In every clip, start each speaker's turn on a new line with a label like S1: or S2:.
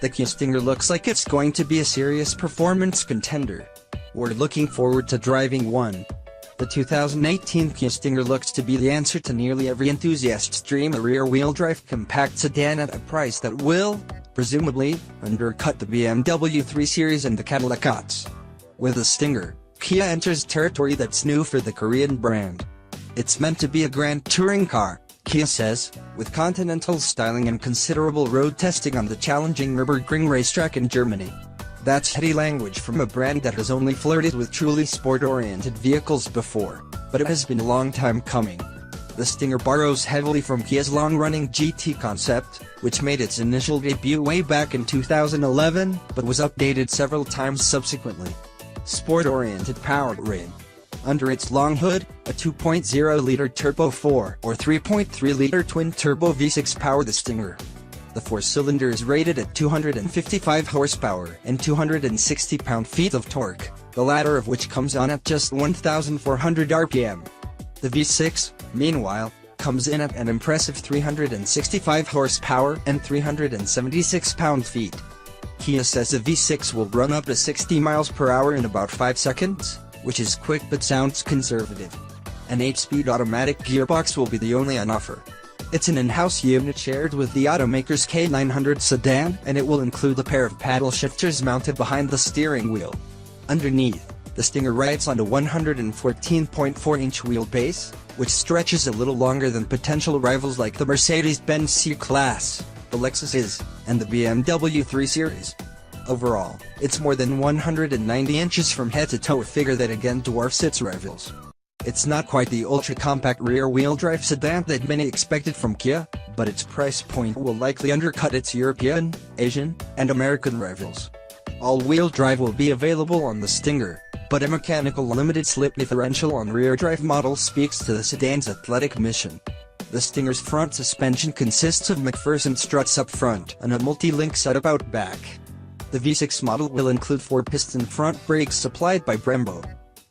S1: The Kia Stinger looks like it's going to be a serious performance contender. We're looking forward to driving one. The 2018 Kia Stinger looks to be the answer to nearly every enthusiast's dream, a rear-wheel drive compact sedan at a price that will, presumably, undercut the BMW 3 Series and the Cadillac ATS. With the Stinger, Kia enters territory that's new for the Korean brand. It's meant to be a grand touring car, Kia says, with continental styling and considerable road testing on the challenging Nurburgring racetrack in Germany. That's heady language from a brand that has only flirted with truly sport-oriented vehicles before, but it has been a long time coming. The Stinger borrows heavily from Kia's long-running GT concept, which made its initial debut way back in 2011, but was updated several times subsequently. Sport-oriented powertrain. Under its long hood, a 2.0-liter turbo 4 or 3.3-liter twin-turbo V6 power the Stinger. The four-cylinder is rated at 255 horsepower and 260 pound-feet of torque, the latter of which comes on at just 1,400 RPM. The V6, meanwhile, comes in at an impressive 365 horsepower and 376 pound-feet. Kia says the V6 will run up to 60 miles per hour in about 5 seconds, which is quick but sounds conservative. An 8-speed automatic gearbox will be the only on offer. It's an in-house unit shared with the automaker's K900 sedan, and it will include a pair of paddle shifters mounted behind the steering wheel. Underneath, the Stinger rides on a 114.4-inch wheelbase, which stretches a little longer than potential rivals like the Mercedes-Benz C-Class, the Lexus IS, and the BMW 3 Series. Overall, it's more than 190 inches from head to toe, a figure that again dwarfs its rivals. It's not quite the ultra-compact rear-wheel drive sedan that many expected from Kia, but its price point will likely undercut its European, Asian, and American rivals. All-wheel drive will be available on the Stinger, but a mechanical limited-slip differential on rear-drive model speaks to the sedan's athletic mission. The Stinger's front suspension consists of McPherson struts up front and a multi-link setup out back. The V6 model will include 4-piston front brakes supplied by Brembo.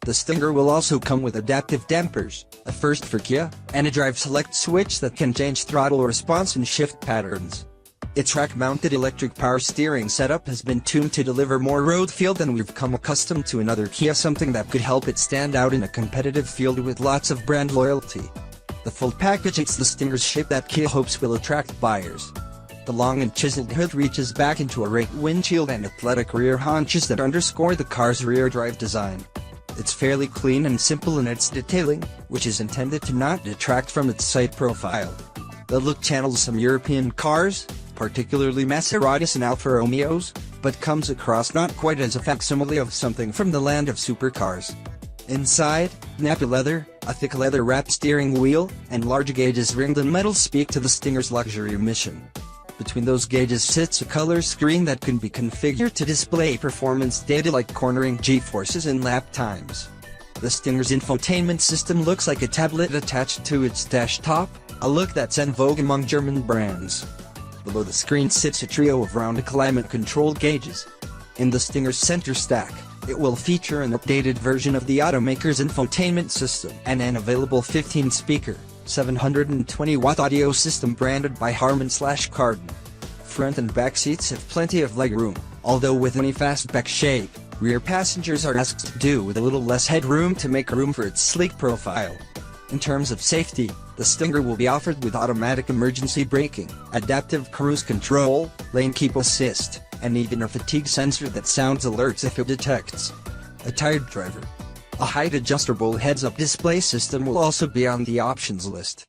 S1: The Stinger will also come with adaptive dampers, a first for Kia, and a drive select switch that can change throttle response and shift patterns. Its rack-mounted electric power steering setup has been tuned to deliver more road feel than we've come accustomed to in other Kia, something that could help it stand out in a competitive field with lots of brand loyalty. The full package is the Stinger's shape that Kia hopes will attract buyers. The long and chiseled hood reaches back into a raked windshield and athletic rear haunches that underscore the car's rear-drive design. It's fairly clean and simple in its detailing, which is intended to not detract from its sight profile. The look channels some European cars, particularly Maseratis and Alfa Romeos, but comes across not quite as a facsimile of something from the land of supercars. Inside, nappy leather, a thick leather-wrapped steering wheel, and large gauges ringed in metal speak to the Stinger's luxury mission. Between those gauges sits a color screen that can be configured to display performance data like cornering G-forces and lap times. The Stinger's infotainment system looks like a tablet attached to its dash top, a look that's en vogue among German brands. Below the screen sits a trio of round climate-controlled gauges. In the Stinger's center stack, it will feature an updated version of the automaker's infotainment system and an available 15-speaker, 720-watt audio system branded by Harman/Kardon. Front and back seats have plenty of legroom, although with any fastback shape, rear passengers are asked to do with a little less headroom to make room for its sleek profile. In terms of safety, the Stinger will be offered with automatic emergency braking, adaptive cruise control, lane keep assist, and even a fatigue sensor that sounds alerts if it detects a tired driver. A height-adjustable heads-up display system will also be on the options list.